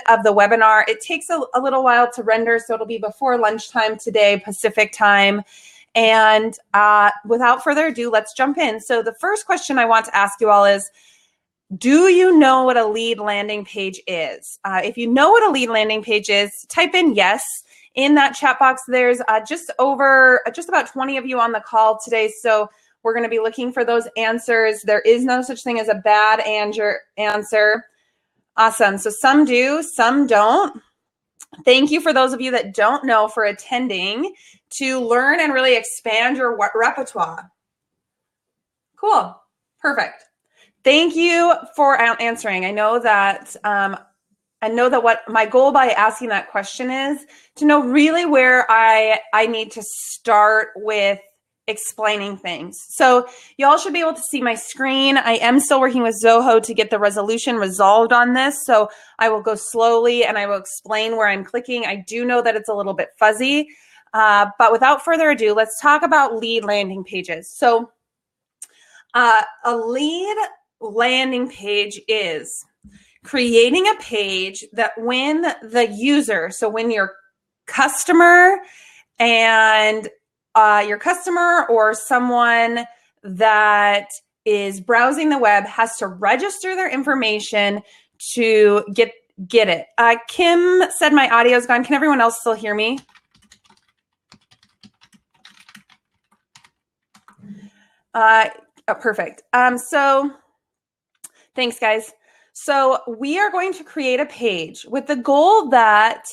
of the webinar. It takes a little while to render, so it'll be before lunchtime today, Pacific time. And without further ado, let's jump in. So the first question I want to ask you all is, do you know what a lead landing page is? If you know what a lead landing page is, type in yes. In that chat box, there's just about 20 of you on the call today, so we're going to be looking for those answers. There is no such thing as a bad answer. Awesome. So some do, some don't. Thank you for those of you that don't know for attending to learn and really expand your repertoire. Cool. Perfect. Thank you for answering. I know that what my goal by asking that question is to know really where I need to start with explaining things. So y'all should be able to see my screen. I am still working with Zoho to get the resolution resolved on this. So I will go slowly and I will explain where I'm clicking. I do know that it's a little bit fuzzy, but without further ado, let's talk about lead landing pages. So a lead landing page is creating a page that when the user, so when your customer and your customer or someone that is browsing the web has to register their information to get it. Kim said my audio's gone. Can everyone else still hear me? Perfect. So thanks, guys. So we are going to create a page with the goal that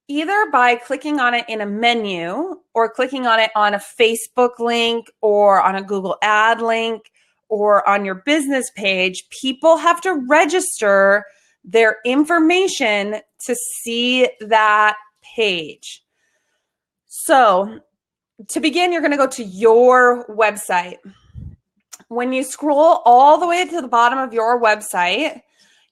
either by clicking on it in a menu or clicking on it on a Facebook link or on a Google ad link or on your business page, people have to register their information to see that page. So to begin, you're going to go to your website. When you scroll all the way to the bottom of your website,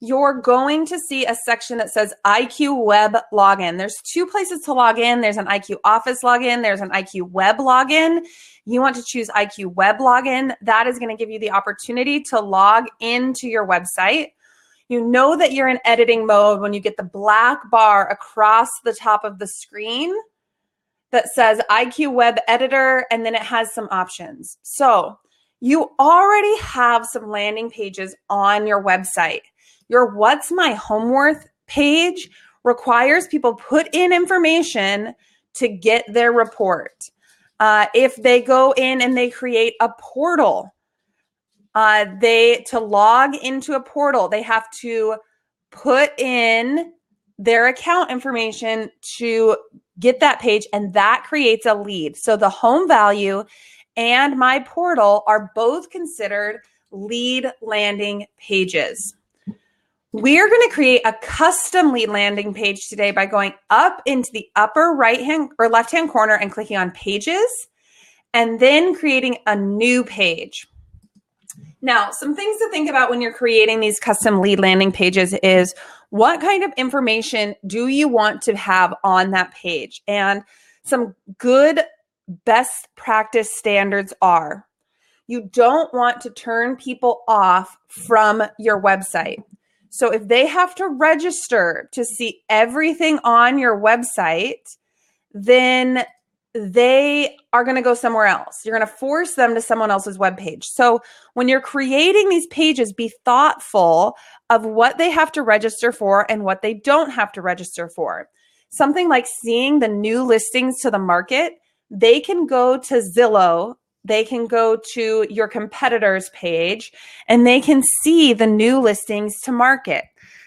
you're going to see a section that says IQ Web Login. There's two places to log in. There's an IQ Office login. There's an IQ Web login. You want to choose IQ Web Login. That is going to give you the opportunity to log into your website. You know that you're in editing mode when you get the black bar across the top of the screen that says IQ Web Editor, and then it has some options. So you already have some landing pages on your website. Your What's My Homeworth page requires people put in information to get their report. If they go in and they create a portal, to log into a portal, they have to put in their account information to get that page, and that creates a lead. So the home value and my portal are both considered lead landing pages. We're going to create a custom lead landing page today by going up into the upper right-hand or left-hand corner and clicking on Pages, and then creating a new page. Now, some things to think about when you're creating these custom lead landing pages is what kind of information do you want to have on that page? And some good best practice standards are, you don't want to turn people off from your website. So if they have to register to see everything on your website, then they are going to go somewhere else. You're going to force them to someone else's webpage. So when you're creating these pages, be thoughtful of what they have to register for and what they don't have to register for. Something like seeing the new listings to the market, they can go to Zillow, they can go to your competitor's page, and they can see the new listings to market.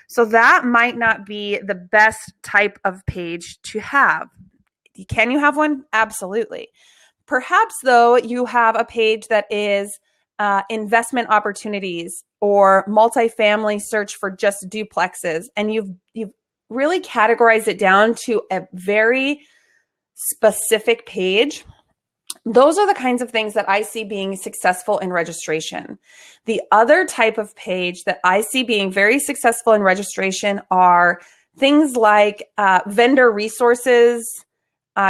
So that might not be the best type of page to have. Can you have one? Absolutely. Perhaps, though, you have a page that is investment opportunities or multifamily search for just duplexes, and you've really categorized it down to a very specific page. Those are the kinds of things that I see being successful in registration. The other type of page that I see being very successful in registration are things like vendor resources,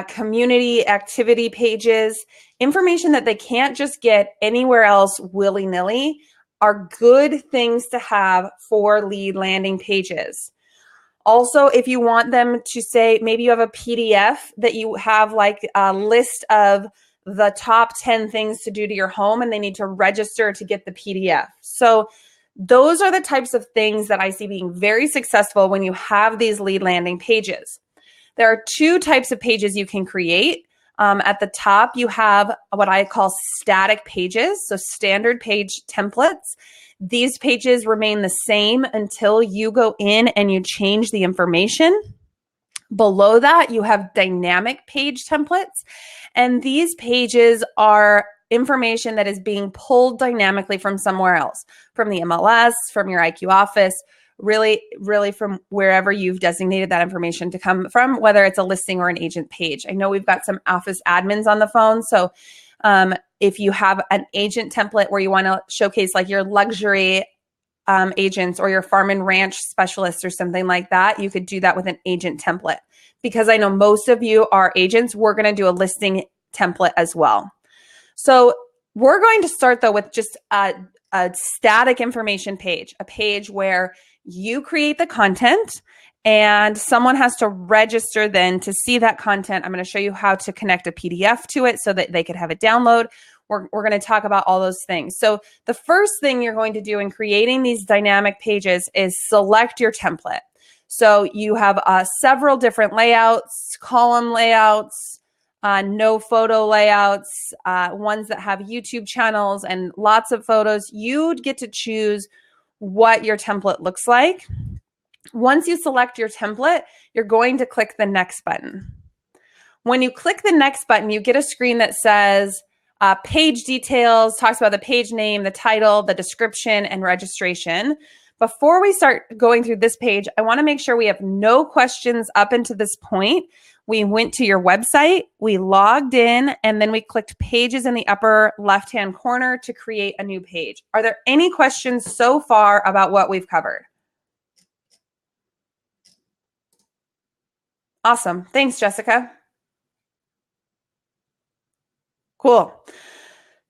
community activity pages, information that they can't just get anywhere else willy-nilly are good things to have for lead landing pages. Also, if you want them to say, maybe you have a PDF that you have like a list of the top 10 things to do to your home and they need to register to get the PDF. So those are the types of things that I see being very successful when you have these lead landing pages. There are two types of pages you can create. At the top, you have what I call static pages, so standard page templates. These pages remain the same until you go in and you change the information. Below that, you have dynamic page templates, and these pages are information that is being pulled dynamically from somewhere else, from the MLS, from your IQ office, really from wherever you've designated that information to come from, whether it's a listing or an agent page. I know we've got some office admins on the phone, so if you have an agent template where you want to showcase like your luxury agents or your farm and ranch specialists or something like that, you could do that with an agent template. Because I know most of you are agents, we're going to do a listing template as well. So we're going to start though with just a static information page, a page where you create the content and someone has to register then to see that content. I'm going to show you how to connect a PDF to it so that they could have a download. We're going to talk about all those things. So the first thing you're going to do in creating these dynamic pages is select your template. So you have several different layouts, column layouts, no photo layouts, ones that have YouTube channels and lots of photos. You'd get to choose what your template looks like. Once you select your template, you're going to click the next button. When you click the next button, you get a screen that says page details, talks about the page name, the title, the description, and registration. Before we start going through this page, I want to make sure we have no questions up until this point. We went to your website, we logged in, and then we clicked pages in the upper left-hand corner to create a new page. Are there any questions so far about what we've covered? Awesome. Thanks, Jessica. Cool.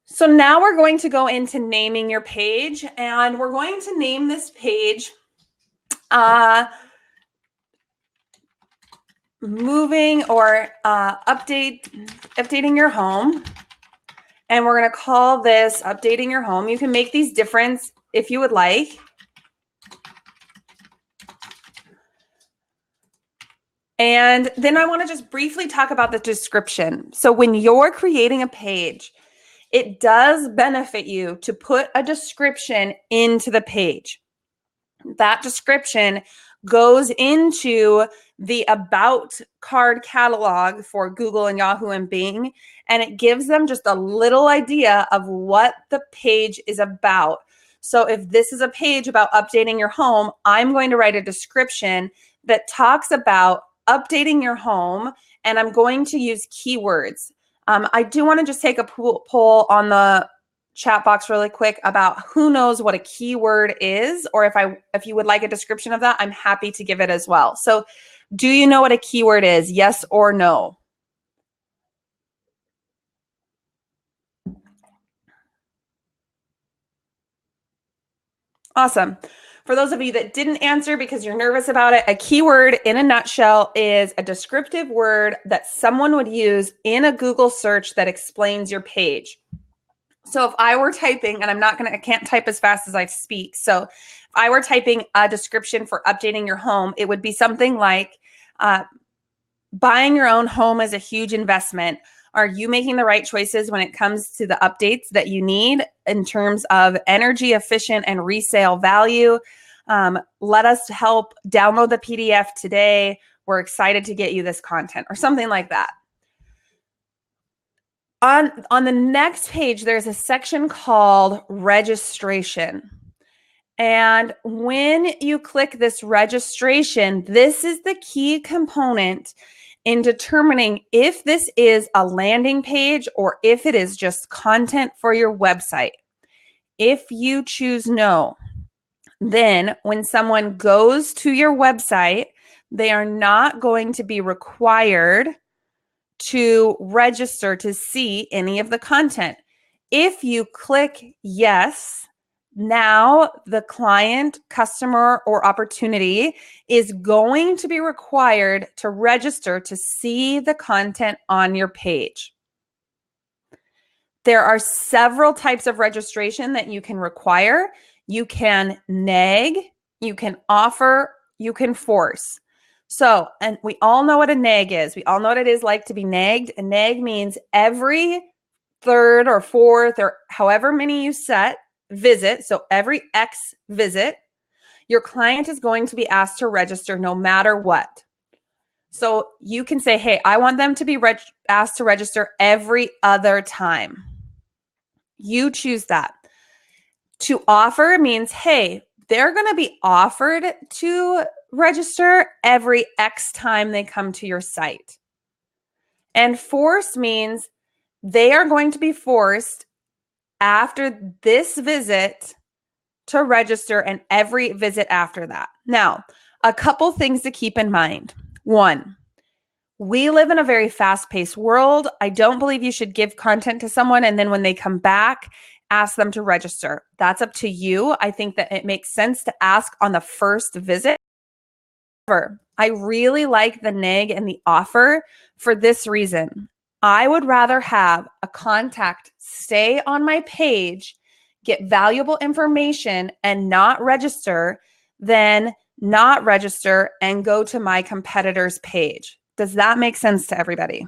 So now we're going to go into naming your page, and we're going to name this page moving or updating your home. And we're going to call this updating your home. You can make these different if you would like. And then I want to just briefly talk about the description. So when you're creating a page, it does benefit you to put a description into the page. That description goes into the About card catalog for Google and Yahoo and Bing, and it gives them just a little idea of what the page is about. So if this is a page about updating your home, I'm going to write a description that talks about updating your home, and I'm going to use keywords. I do want to just take a poll on the chat box really quick about who knows what a keyword is, or if you would like a description of that, I'm happy to give it as well. So do you know what a keyword is? Yes or no? Awesome. For those of you that didn't answer because you're nervous about it, a keyword in a nutshell is a descriptive word that someone would use in a Google search that explains your page. So if I were typing, and I can't type as fast as I speak. So if I were typing a description for updating your home, it would be something like buying your own home is a huge investment. Are you making the right choices when it comes to the updates that you need in terms of energy efficient and resale value? Let us help download the PDF today. We're excited to get you this content, or something like that. On the next page, there's a section called registration. And when you click this registration, this is the key component in determining if this is a landing page or if it is just content for your website. If you choose no, then when someone goes to your website, they are not going to be required to register to see any of the content. If you click yes, now the client, customer, or opportunity is going to be required to register to see the content on your page. There are several types of registration that you can require. You can nag, you can offer, you can force. So, and we all know what a nag is. We all know what it is like to be nagged. A nag means every third or fourth or however many you set visit, so every X visit, your client is going to be asked to register no matter what. So you can say, hey, I want them to be asked to register every other time. You choose that. To offer means, hey, they're going to be offered to register every X time they come to your site. And force means they are going to be forced after this visit to register and every visit after that. Now, a couple things to keep in mind. One, we live in a very fast-paced world. I don't believe you should give content to someone and then when they come back, ask them to register. That's up to you. I think that it makes sense to ask on the first visit. However, I really like the nag and the offer for this reason. I would rather have a contact stay on my page, get valuable information, and not register than not register and go to my competitor's page. Does that make sense to everybody?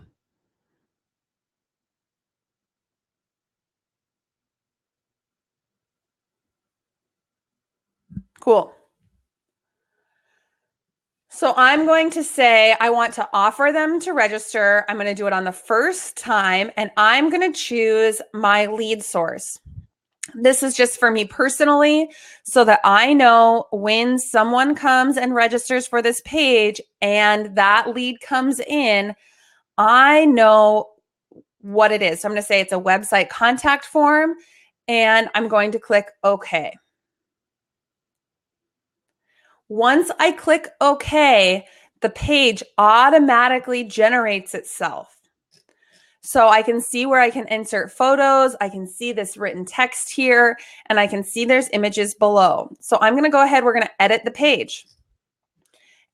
Cool. So I'm going to say I want to offer them to register. I'm going to do it on the first time, and I'm going to choose my lead source. This is just for me personally, so that I know when someone comes and registers for this page and that lead comes in, I know what it is. So I'm going to say it's a website contact form, and I'm going to click OK. Once I click OK, the page automatically generates itself. So I can see where I can insert photos. I can see this written text here, and I can see there's images below. So I'm going to go ahead. We're going to edit the page.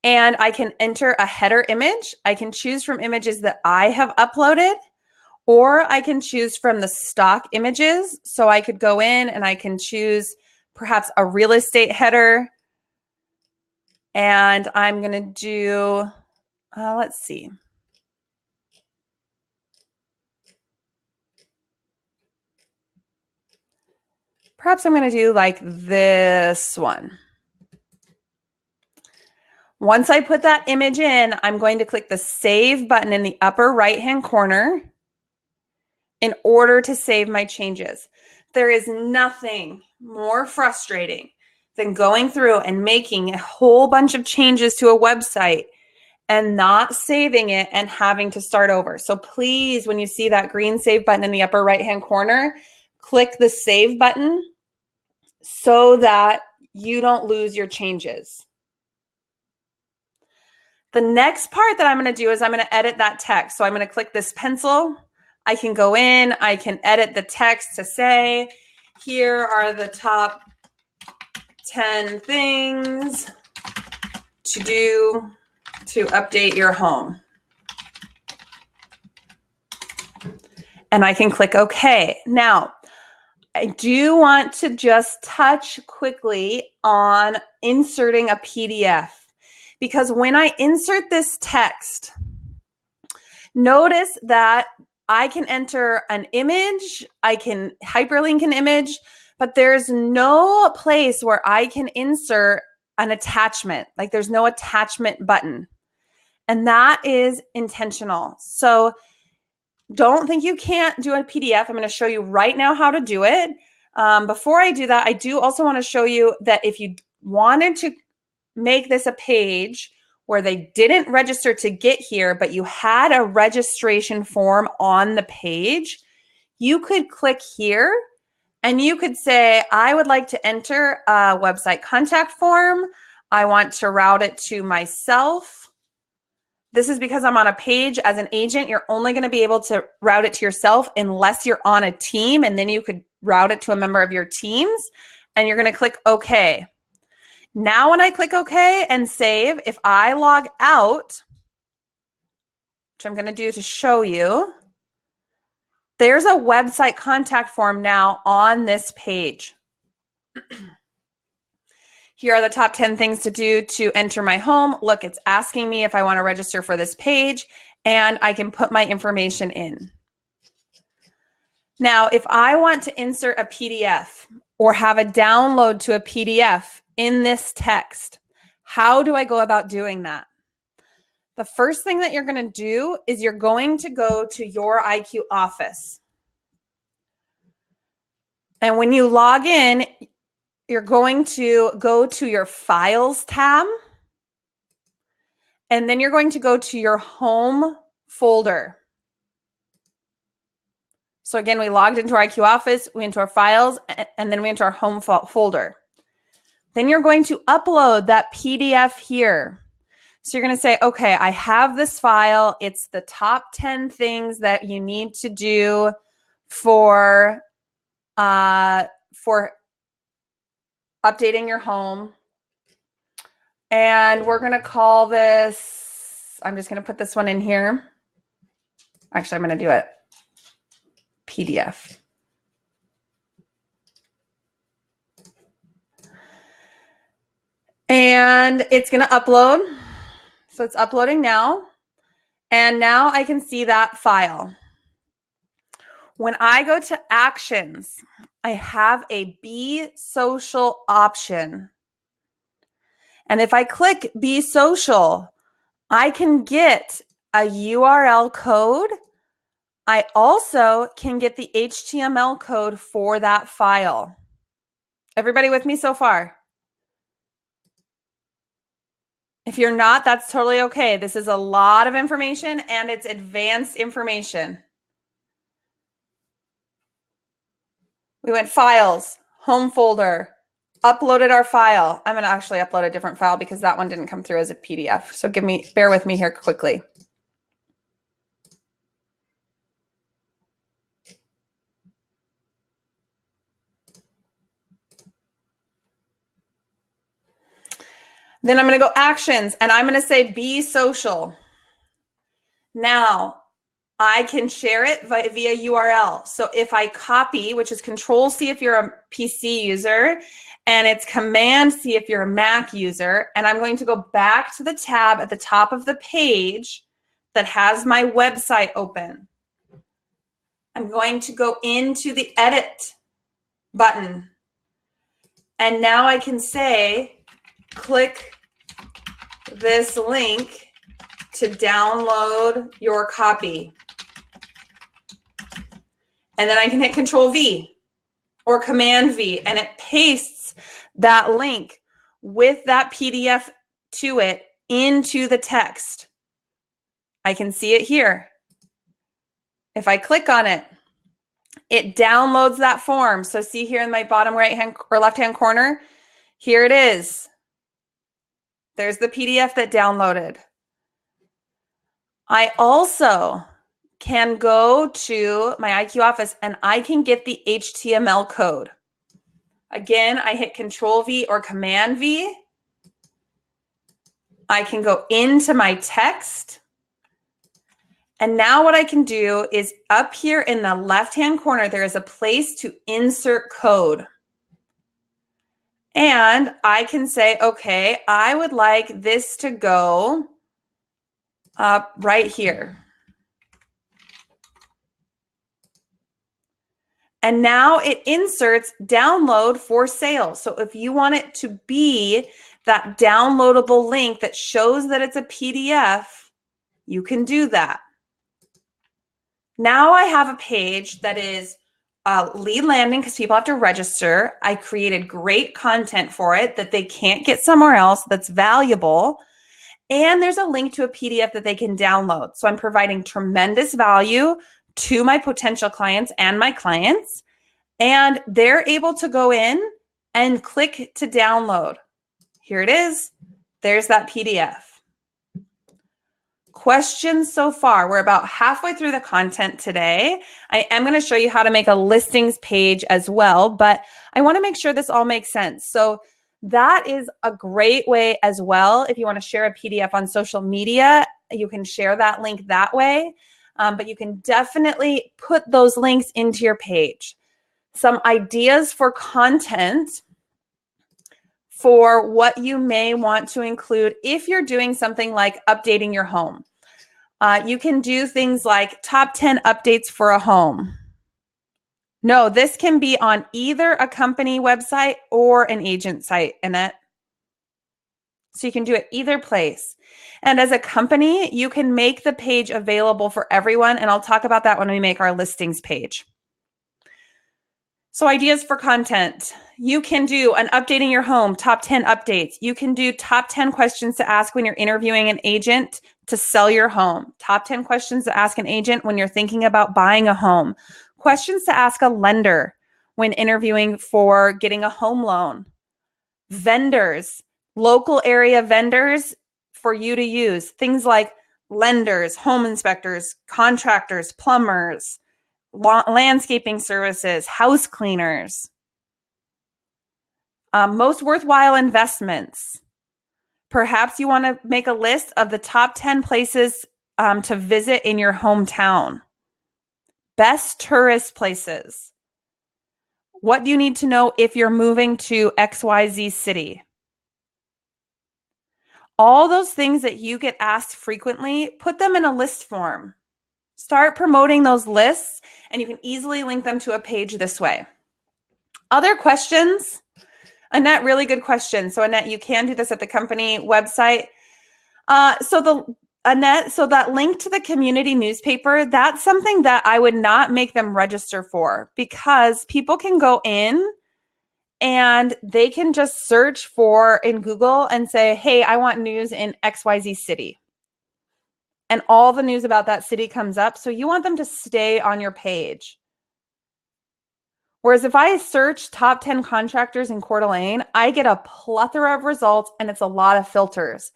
And I can enter a header image. I can choose from images that I have uploaded, or I can choose from the stock images. So I could go in and I can choose perhaps a real estate header. And I'm going to do, let's see. Perhaps I'm going to do like this one. Once I put that image in, I'm going to click the Save button in the upper right-hand corner in order to save my changes. There is nothing more frustrating than going through and making a whole bunch of changes to a website and not saving it and having to start over. So please, when you see that green Save button in the upper right-hand corner, click the Save button so that you don't lose your changes. The next part that I'm going to do is I'm going to edit that text. So I'm going to click this pencil. I can go in, I can edit the text to say, here are the top 10 things to do to update your home. And I can click OK. Now, I do want to just touch quickly on inserting a PDF, because when I insert this text, notice that I can enter an image, I can hyperlink an image, but there's no place where I can insert an attachment. Like there's no attachment button. And that is intentional. So don't think you can't do a PDF. I'm going to show you right now how to do it. Before I do that, I do also want to show you that if you wanted to make this a page where they didn't register to get here, but you had a registration form on the page, you could click here and you could say, I would like to enter a website contact form. I want to route it to myself. This is because I'm on a page as an agent. You're only going to be able to route it to yourself unless you're on a team, and then you could route it to a member of your teams. and you're going to click OK. Now, when I click OK and save, if I log out, which I'm going to do to show you, there's a website contact form now on this page. Here are the top 10 things to do to enter my home. Look, it's asking me if I want to register for this page, and I can put my information in. Now, if I want to insert a PDF or have a download to a PDF in this text, how do I go about doing that? The first thing that you're going to do is you're going to go to your IQ office. And when you log in, you're going to go to your Files tab, and then you're going to go to your Home folder. So again, we logged into our IQ office, we into our Files, and then we into our Home folder. Then you're going to upload that PDF here. So you're going to say, okay, I have this file. It's the top 10 things that you need to do for updating your home. And we're going to call this, I'm just going to put this one in here. Actually, I'm going to do it PDF. And it's going to upload. So it's uploading now. And now I can see that file. When I go to Actions, I have a Be Social option. And if I click Be Social, I can get a URL code. I also can get the HTML code for that file. Everybody with me so far? If you're not, that's totally okay. This is a lot of information, and it's advanced information. We went Files, Home folder, uploaded our file. I'm going to actually upload a different file because that one didn't come through as a PDF. So bear with me here quickly. Then I'm going to go Actions, and I'm going to say Be Social. Now, I can share it via URL. So if I copy, which is Control-C if you're a PC user, and it's Command-C if you're a Mac user, and I'm going to go back to the tab at the top of the page that has my website open. I'm going to go into the Edit button. And now I can say, click this link to download your copy. And then I can hit Control-V or Command-V, and it pastes that link with that PDF to it into the text. I can see it here. If I click on it, it downloads that form. So see here in my bottom right-hand or left-hand corner, here it is. There's the PDF that downloaded. I also can go to my IQ office and I can get the HTML code. Again, I hit Control-V or Command-V. I can go into my text. And now what I can do is up here in the left-hand corner, there is a place to insert code. And I can say, okay, I would like this to go right here. And now it inserts download for sale. So if you want it to be that downloadable link that shows that it's a PDF, you can do that. Now I have a page that is lead landing because people have to register. I created great content for it that they can't get somewhere else that's valuable. And there's a link to a PDF that they can download. So I'm providing tremendous value to my potential clients and my clients. And they're able to go in and click to download. Here it is. There's that PDF. questions so far? We're about halfway through the content today. I am going to show you how to make a listings page as well, but I want to make sure this all makes sense. So that is a great way as well. If you want to share a PDF on social media, you can share that link that way. But you can definitely put those links into your page. Some ideas for content for what you may want to include if you're doing something like updating your home. You can do things like top 10 updates for a home. No, this can be on either a company website or an agent site, Annette. So you can do it either place. And as a company, you can make the page available for everyone. And I'll talk about that when we make our listings page. So ideas for content. You can do an updating your home, top 10 updates. You can do top 10 questions to ask when you're interviewing an agent to sell your home. Top 10 questions to ask an agent when you're thinking about buying a home. Questions to ask a lender when interviewing for getting a home loan. Vendors, local area vendors for you to use. Things like lenders, home inspectors, contractors, plumbers, landscaping services, house cleaners. Most worthwhile investments. Perhaps you want to make a list of the top 10 places to visit in your hometown. Best tourist places. What do you need to know if you're moving to XYZ city? All those things that you get asked frequently, put them in a list form. Start promoting those lists, and you can easily link them to a page this way. Other questions? Annette, really good question. So Annette, you can do this at the company website. Annette, so that link to the community newspaper, that's something that I would not make them register for, because people can go in and they can just search for in Google and say, hey, I want news in XYZ city. And all the news about that city comes up. So you want them to stay on your page. Whereas if I search top 10 contractors in Coeur d'Alene, I get a plethora of results and it's a lot of filters.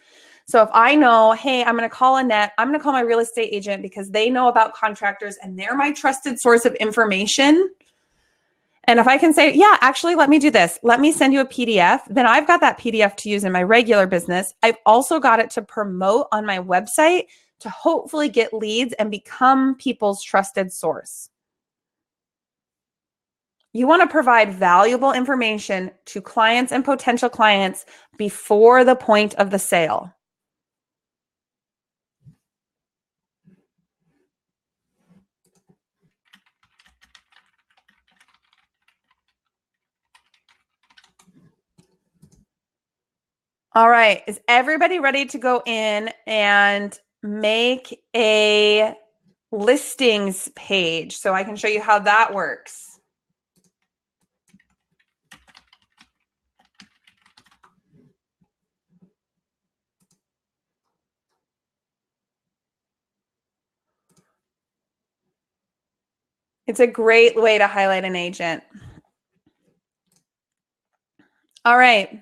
So if I know, hey, I'm going to call Annette, I'm going to call my real estate agent because they know about contractors and they're my trusted source of information. And if I can say, yeah, actually, let me do this. Let me send you a PDF. Then I've got that PDF to use in my regular business. I've also got it to promote on my website to hopefully get leads and become people's trusted source. You want to provide valuable information to clients and potential clients before the point of the sale. All right, is everybody ready to go in and make a listings page so I can show you how that works? It's a great way to highlight an agent. All right.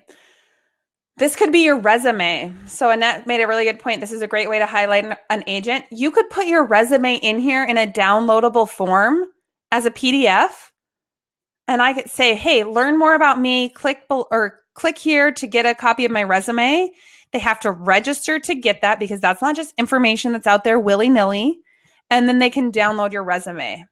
This could be your resume. So Annette made a really good point. This is a great way to highlight an agent. You could put your resume in here in a downloadable form as a PDF. And I could say, hey, learn more about me. Click here to get a copy of my resume. They have to register to get that because that's not just information that's out there willy-nilly. And then they can download your resume.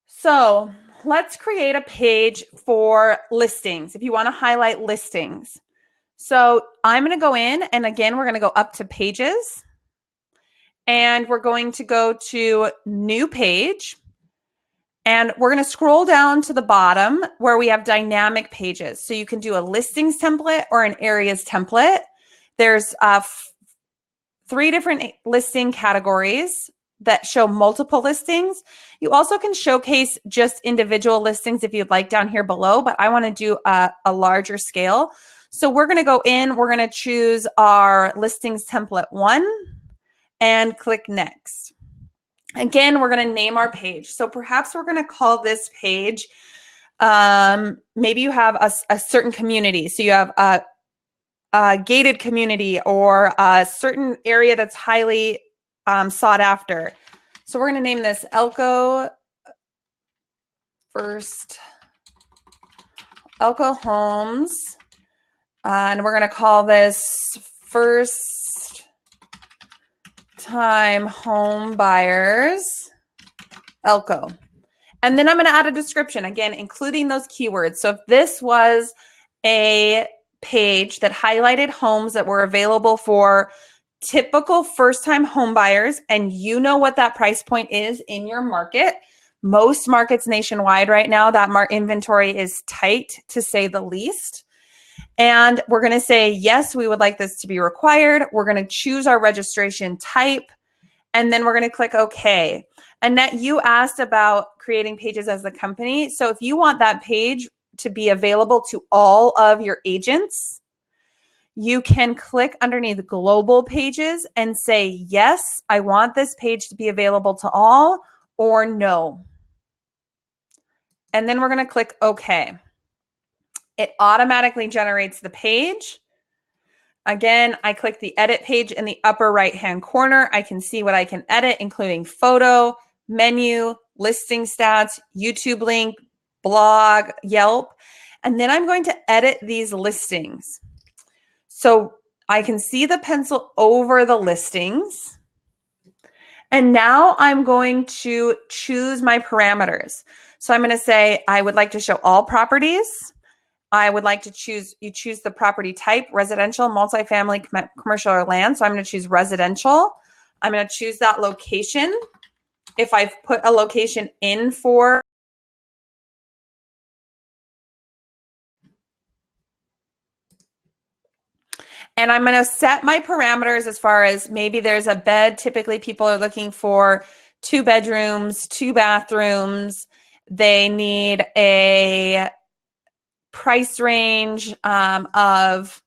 So let's create a page for listings if you want to highlight listings. So I'm going to go in, and again, we're going to go up to pages, and we're going to go to new page, and we're going to scroll down to the bottom where we have dynamic pages. So you can do a listings template or an areas template. There's 3 different listing categories that show multiple listings. You also can showcase just individual listings if you'd like down here below, but I want to do a larger scale. So we're going to go in, we're going to choose our listings template 1 and click next. Again, we're going to name our page. So perhaps we're going to call this page, maybe you have a certain community. So you have a gated community or a certain area that's highly sought after. So we're going to name this Elko Homes, and we're going to call this First Time Home Buyers Elko. And then I'm going to add a description, again, including those keywords. So if this was a page that highlighted homes that were available for typical first-time home buyers, and you know what that price point is in your market, most markets nationwide right now, that inventory is tight, to say the least. And we're going to say, yes, we would like this to be required. We're going to choose our registration type, and then we're going to click OK. Annette, you asked about creating pages as a company. So if you want that page to be available to all of your agents, you can click underneath global pages and say, yes, I want this page to be available to all, or no. And then we're going to click OK. It automatically generates the page. Again, I click the edit page in the upper right-hand corner. I can see what I can edit, including photo, menu, listing stats, YouTube link, blog, Yelp. And then I'm going to edit these listings. So I can see the pencil over the listings. And now I'm going to choose my parameters. So I'm going to say, I would like to show all properties. I would like to choose the property type, residential, multifamily, commercial, or land. So I'm going to choose residential. I'm going to choose that location. If I've put a location in for, and I'm going to set my parameters as far as maybe there's a bed. Typically people are looking for 2 bedrooms, 2 bathrooms. They need a price range of,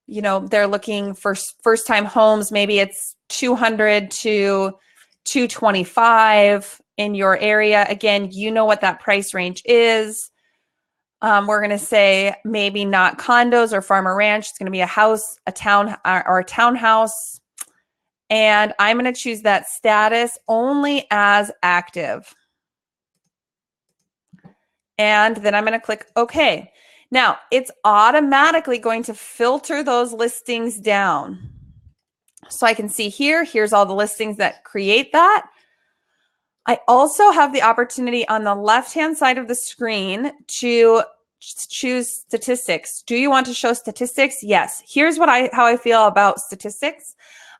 you know, they're looking for first-time homes. Maybe it's 200 to 225 in your area. Again, you know what that price range is. We're going to say maybe not condos or farm or ranch. It's going to be a house, a town, or a townhouse. And I'm going to choose that status only as active. And then I'm going to click OK. Now, it's automatically going to filter those listings down. So I can see here's all the listings that create that. I also have the opportunity on the left-hand side of the screen to choose statistics. Do you want to show statistics? Yes. Here's how I feel about statistics.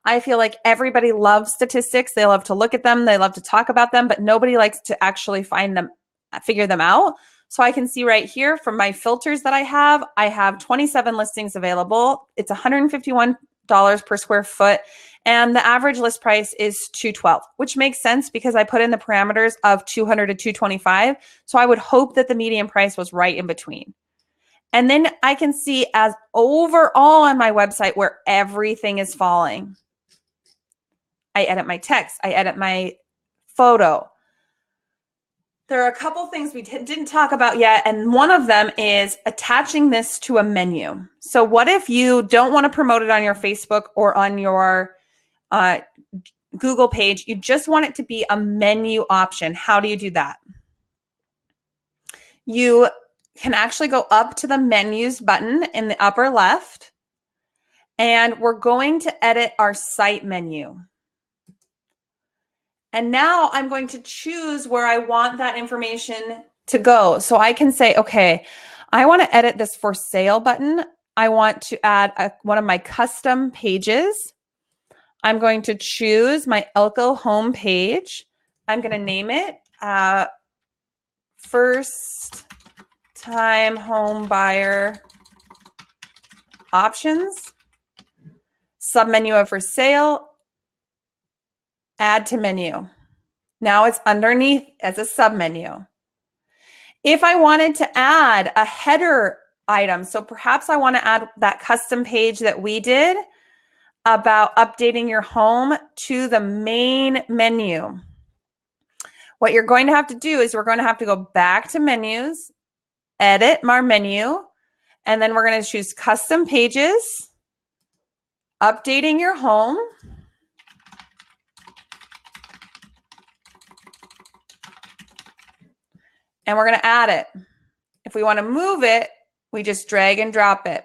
I feel like everybody loves statistics. They love to look at them. They love to talk about them, but nobody likes to actually figure them out. So I can see right here from my filters that I have 27 listings available. It's $151 per square foot. And the average list price is $212, which makes sense because I put in the parameters of 200 to 225. So I would hope that the median price was right in between. And then I can see as overall on my website where everything is falling. I edit my text. I edit my photo. There are a couple things we didn't talk about yet, and one of them is attaching this to a menu. So what if you don't want to promote it on your Facebook or on your Google page? You just want it to be a menu option. How do you do that? You can actually go up to the menus button in the upper left, and we're going to edit our site menu. And now I'm going to choose where I want that information to go. So I can say, okay, I want to edit this for sale button. I want to add one of my custom pages. I'm going to choose my Elko home page. I'm going to name it First Time Home Buyer Options. Submenu of for sale. Add to menu. Now it's underneath as a submenu. If I wanted to add a header item, so perhaps I want to add that custom page that we did about updating your home to the main menu. What you're going to have to do is we're going to have to go back to menus, edit our menu, and then we're going to choose custom pages. updating your home. And we're going to add it. If we want to move it, we just drag and drop it.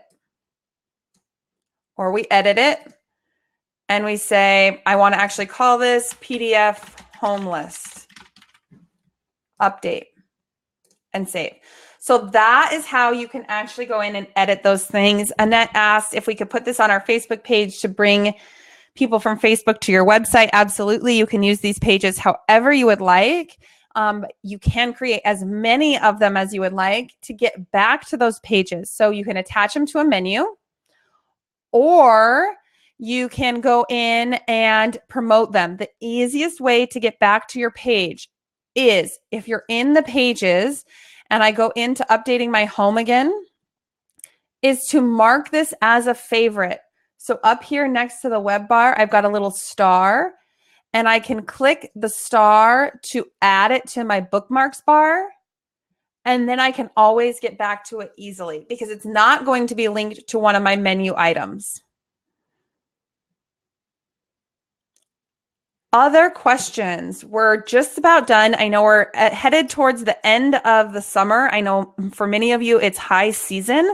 Or we edit it and we say, I want to actually call this PDF home list. Update and save. So that is how you can actually go in and edit those things. Annette asked if we could put this on our Facebook page to bring people from Facebook to your website. Absolutely. You can use these pages however you would like. You can create as many of them as you would like to get back to those pages. So you can attach them to a menu, or you can go in and promote them. The easiest way to get back to your page is if you're in the pages and I go into updating my home again, is to mark this as a favorite. So up here next to the web bar, I've got a little star and I can click the star to add it to my bookmarks bar. And then I can always get back to it easily because it's not going to be linked to one of my menu items. Other questions? We're just about done. I know we're headed towards the end of the summer. I know for many of you, it's high season.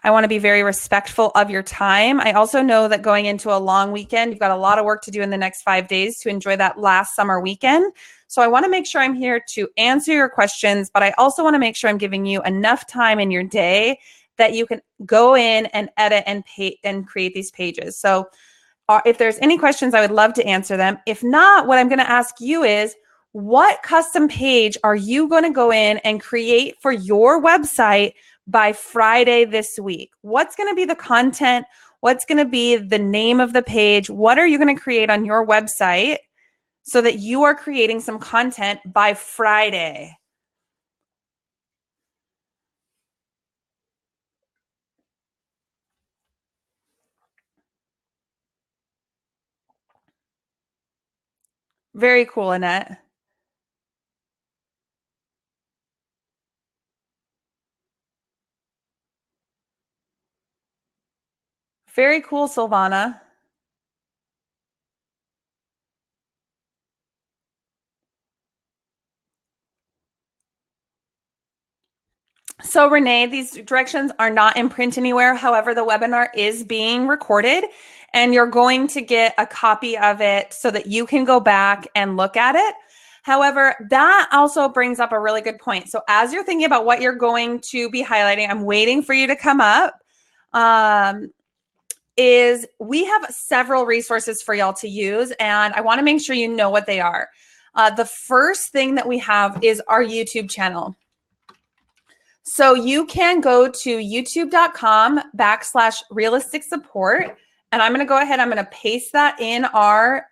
I want to be very respectful of your time. I also know that going into a long weekend, you've got a lot of work to do in the next 5 days to enjoy that last summer weekend. So I want to make sure I'm here to answer your questions, but I also want to make sure I'm giving you enough time in your day that you can go in and edit and create these pages. So if there's any questions, I would love to answer them. If not, what I'm going to ask you is, what custom page are you going to go in and create for your website by Friday this week? What's going to be the content? What's going to be the name of the page? What are you going to create on your website so that you are creating some content by Friday? Very cool, Annette. Very cool, Silvana. So Renee, these directions are not in print anywhere. However, the webinar is being recorded and you're going to get a copy of it so that you can go back and look at it. However, that also brings up a really good point. So as you're thinking about what you're going to be highlighting, I'm waiting for you to come up. Is we have several resources for y'all to use, and I want to make sure you know what they are. The first thing that we have is our YouTube channel. So you can go to youtube.com/realistic support. And I'm going to go ahead. I'm going to paste that in our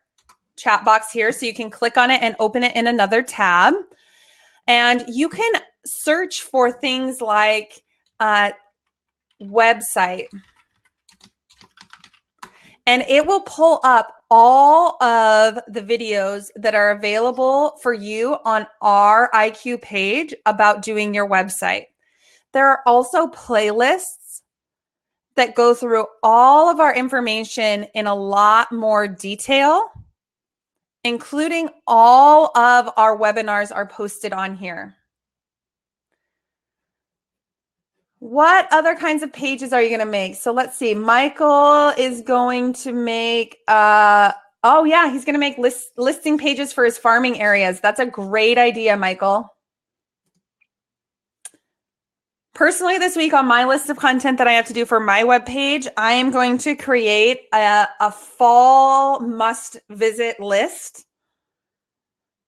chat box here so you can click on it and open it in another tab. And you can search for things like website. And it will pull up all of the videos that are available for you on our IQ page about doing your website. There are also playlists that go through all of our information in a lot more detail, including all of our webinars are posted on here. What other kinds of pages are you going to make? So let's see. Michael is going to make, oh yeah, he's going to make listing pages for his farming areas. That's a great idea, Michael. Personally, this week on my list of content that I have to do for my webpage, I am going to create a fall must visit list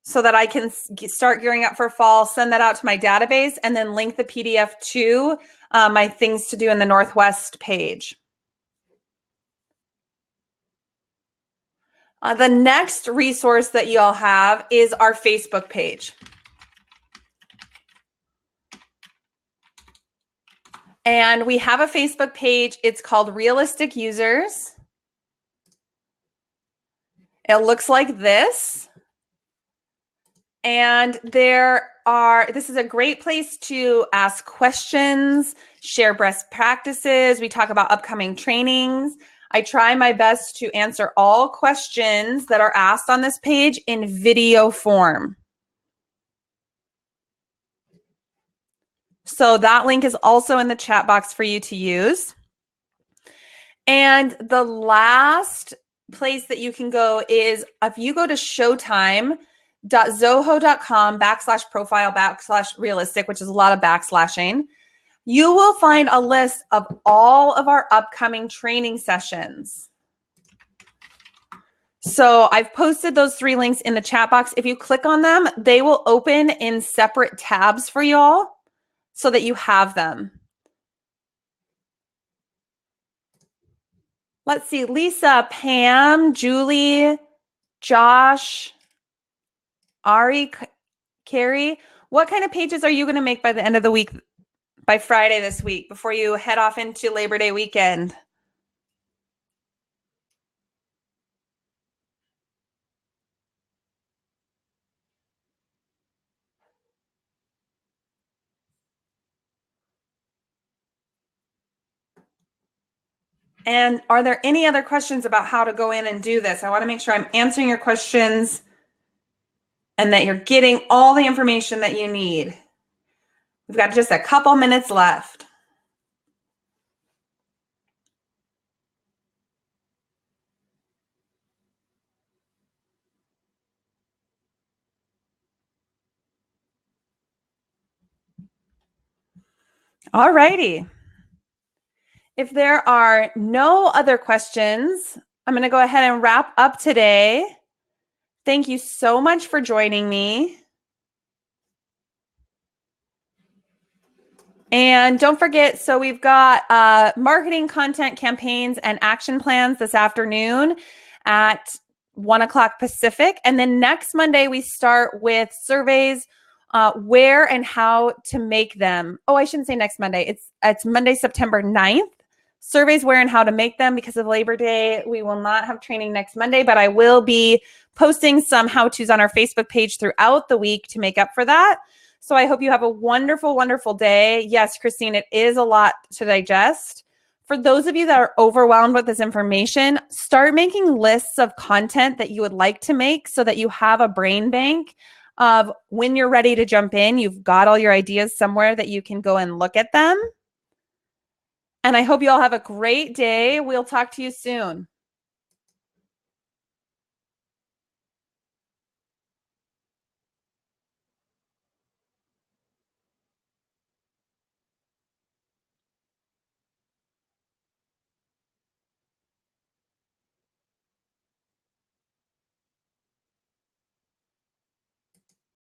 so that I can start gearing up for fall, send that out to my database, and then link the PDF to my things to do in the Northwest page. The next resource that you all have is our Facebook page. And we have a Facebook page. It's called Realistic Users. It looks like this. And this is a great place to ask questions, share best practices. We talk about upcoming trainings. I try my best to answer all questions that are asked on this page in video form. So that link is also in the chat box for you to use. And the last place that you can go is if you go to showtime.zoho.com/profile/realistic, which is a lot of backslashing, you will find a list of all of our upcoming training sessions. So I've posted those 3 links in the chat box. If you click on them, they will open in separate tabs for y'all so that you have them. Let's see, Lisa, Pam, Julie, Josh, Ari, Carrie, what kind of pages are you going to make by the end of the week, by Friday this week, before you head off into Labor Day weekend? And are there any other questions about how to go in and do this? I want to make sure I'm answering your questions and that you're getting all the information that you need. We've got just a couple minutes left. All righty. If there are no other questions, I'm going to go ahead and wrap up today. Thank you so much for joining me. And don't forget, so we've got marketing content campaigns and action plans this afternoon at 1 o'clock Pacific. And then next Monday, we start with surveys, where and how to make them. Oh, I shouldn't say next Monday. It's Monday, September 9th. Surveys, where and how to make them. Because of Labor Day, we will not have training next Monday, but I will be posting some how-tos on our Facebook page throughout the week to make up for that. So I hope you have a wonderful, wonderful day. Yes, Christine, it is a lot to digest. For those of you that are overwhelmed with this information, start making lists of content that you would like to make so that you have a brain bank of when you're ready to jump in. You've got all your ideas somewhere that you can go and look at them. And I hope you all have a great day. We'll talk to you soon.